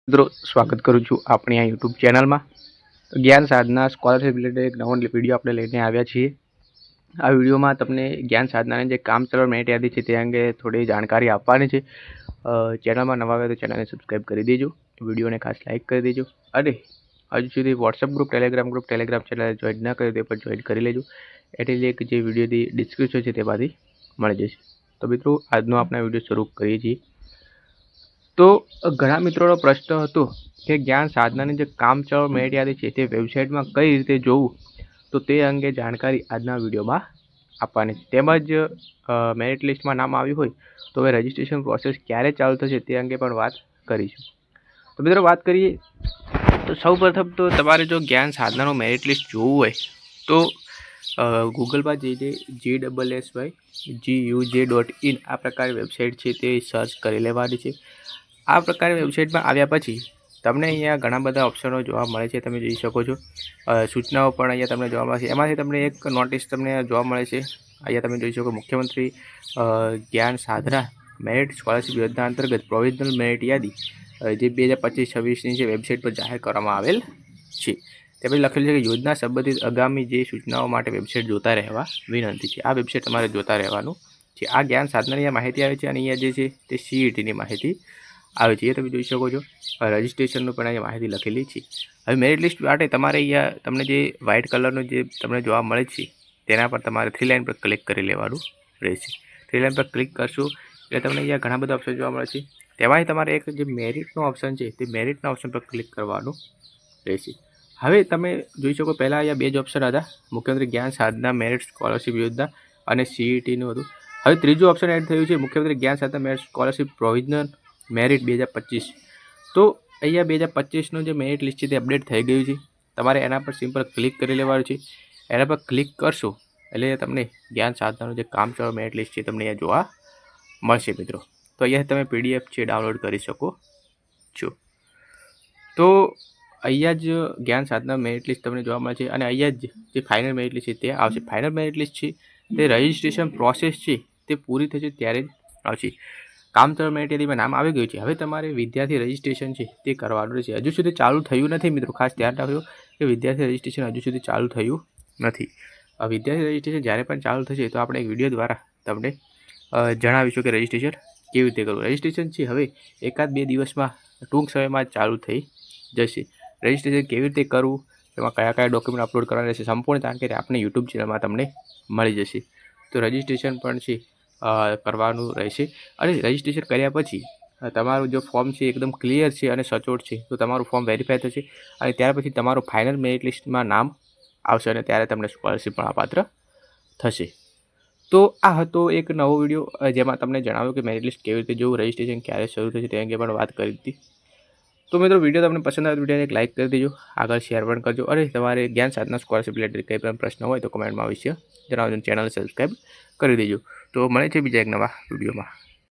મિત્રો સ્વાગત કરું છું આપણી આ યુટ્યુબ ચેનલમાં. જ્ઞાન સાધના સ્કોલરશિપ રિલેટેડ એક નવો વિડીયો આપણે લઈને આવ્યા છીએ. આ વિડીયોમાં તમને જ્ઞાન સાધનાની જે કામચલાઉ મેરિટ યાદી છે તે અંગે થોડી જાણકારી આપવાની છે. ચેનલમાં નવા આવે તો ચેનલને સબસ્ક્રાઈબ કરી દેજો, વિડીયોને ખાસ લાઇક કરી દેજો અને હજુ સુધી WhatsApp group Telegram channel join ના કર્યું તે પણ જોઈન કરી લેજો. એટલે એક જે વિડીયોની ડિસ્ક્રિપ્શન છે તેમાંથી મળી જશે. તો મિત્રો આજનો આપણે વિડીયો શરૂ કરીએ છીએ. તો ઘણા મિત્રોનો પ્રશ્ન હતો કે જ્ઞાન સાધનાની જે કામચલાઉ મેરિટ યાદી છે તે વેબસાઇટમાં કઈ રીતે જોવું, તો તે અંગે જાણકારી આજના વિડીયોમાં આપવાની છે. તેમજ મેરિટ લિસ્ટમાં નામ આવ્યું હોય તો હવે રજિસ્ટ્રેશન પ્રોસેસ ક્યારે ચાલુ થશે તે અંગે પણ વાત કરીશું. તો મિત્રો વાત કરીએ તો સૌપ્રથમ તો તમારે જો જ્ઞાન સાધનાનું મેરિટ લિસ્ટ જોવું હોય તો ગૂગલમાં જઈને GSSYGUJ.in આ પ્રકારની વેબસાઇટ છે તે સર્ચ કરી લેવાની છે. આ પ્રકારની વેબસાઇટમાં આવ્યા પછી તમને અહીંયા ઘણા બધા ઓપ્શનો જોવા મળે છે, તમે જોઈ શકો છો. સૂચનાઓ પણ અહીંયા તમને જોવા મળે છે. એમાંથી તમને એક નોટિસ તમને જોવા મળે છે. અહીંયા તમે જોઈ શકો મુખ્યમંત્રી જ્ઞાન સાધના મેરિટ સ્કોલરશિપ યોજના અંતર્ગત પ્રોવિઝનલ મેરિટ યાદી જે 2025-26ની જે વેબસાઇટ પર જાહેર કરવામાં આવેલ છે. તે પછી લખેલું છે કે યોજના સંબંધિત આગામી જે સૂચનાઓ માટે વેબસાઇટ જોતા રહેવા વિનંતી છે. આ વેબસાઇટ તમારે જોતા રહેવાનું છે. આ જ્ઞાન સાધનાની માહિતી આવે છે અને અહીંયા જે છે તે CETની માહિતી આવે છે. એ તમે જોઈ શકો છો. રજિસ્ટ્રેશનનું પણ અહીંયા માહિતી લખેલી છે. હવે મેરિટ લિસ્ટ માટે તમારે અહીંયા તમને જે વ્હાઇટ કલરનું જે તમને જોવા મળે છે તેના પર તમારે 3 લાઇન પર ક્લિક કરી લેવાનું રહેશે. 3 લાઇન પર ક્લિક કરશો એટલે તમને અહીંયા ઘણા બધા ઓપ્શન જોવા મળે છે. તેમાંથી તમારે એક જે મેરિટનો ઓપ્શન છે તે મેરિટના ઓપ્શન પર ક્લિક કરવાનું રહેશે. હવે તમે જોઈ શકો પહેલાં અહીંયા બે જ ઓપ્શન હતા, મુખ્યમંત્રી જ્ઞાન સાધના મેરિટ સ્કોલરશિપ યોજના અને CETનું હતું. હવે ત્રીજું ઓપ્શન એડ થયું છે મુખ્યમંત્રી જ્ઞાન સાધના મેરિટ સ્કોલરશિપ પ્રોવિઝનલ મેરિટ 2025. તો અહીંયા 2025નું જે મેરિટ લિસ્ટ છે તે અપડેટ થઈ ગયું છે. તમારે એના પર સિમ્પલ ક્લિક કરી લેવાનું છે. એના પર ક્લિક કરશો એટલે તમને જ્ઞાન સાધનાનું જે કામચલાઉ મેરિટ લિસ્ટ છે તમને અહીંયા જોવા મળશે મિત્રો. તો અહીંયા તમે PDF છે ડાઉનલોડ કરી શકો છો. તો અહીંયા જ જ્ઞાન સાધના મેરિટ લિસ્ટ તમને જોવા મળે છે અને અહીંયા જ જે ફાઇનલ મેરિટ લિસ્ટ છે તે આવશે. ફાઇનલ મેરિટ લિસ્ટ છે તે રજિસ્ટ્રેશન પ્રોસેસ છે તે પૂરી થશે ત્યારે જ આવશે. કામચલાઉ મેરિટ યાદીમાં નામ આવી ગયું છે. હવે તમારે વિદ્યાર્થી રજિસ્ટ્રેશન છે તે કરવાનું રહેશે. હજુ સુધી ચાલુ થયું નથી મિત્રો, ખાસ ધ્યાન રાખજો કે વિદ્યાર્થી રજિસ્ટ્રેશન હજુ સુધી ચાલુ થયું નથી. વિદ્યાર્થી રજિસ્ટ્રેશન જ્યારે પણ ચાલુ થશે તો આપણે એક વિડીયો દ્વારા તમને જણાવીશું કે રજિસ્ટ્રેશન કેવી રીતે કરવું. રજિસ્ટ્રેશન છે હવે 1-2 દિવસમાં ટૂંક સમયમાં ચાલુ થઈ જશે. રજિસ્ટ્રેશન કેવી રીતે કરવું, એમાં કયા કયા ડોક્યુમેન્ટ અપલોડ કરવાના રહેશે, સંપૂર્ણ જાણકારી આપણી યુટ્યુબ ચેનલમાં તમને મળી જશે. તો રજિસ્ટ્રેશન પણ છે કરવાનું રહેશે અને રજિસ્ટ્રેશન કર્યા પછી તમારું જો ફોર્મ છે એકદમ ક્લિયર છે અને સચોટ છે તો તમારું ફોર્મ વેરીફાઈ થશે અને ત્યાર પછી તમારું ફાઇનલ મેરિટ લિસ્ટમાં નામ આવશે અને ત્યારે તમને સ્કોલરશિપ પણ પાત્ર થશે. તો આ હતો એક નવો વિડીયો જેમાં તમને જણાવ્યું કે મેરિટ લિસ્ટ કેવી રીતે જોવું, રજિસ્ટ્રેશન ક્યારે શરૂ થશે તે અંગે પણ વાત કરી હતી. તો મિત્રો વિડીયો તમને પસંદ આવે તો વિડીયોને એક લાઇક કરી દેજો, આગળ શેર પણ કરજો અને તમારે જ્ઞાન સાધના સ્કોલરશિપ રિલેટેડ કંઈ પણ પ્રશ્ન હોય તો કમેન્ટમાં અવશ્ય જણાવજો. ચેનલ સબસ્ક્રાઈબ કરી દેજો. તો મળે છે બીજા એક નવા વિડીયોમાં.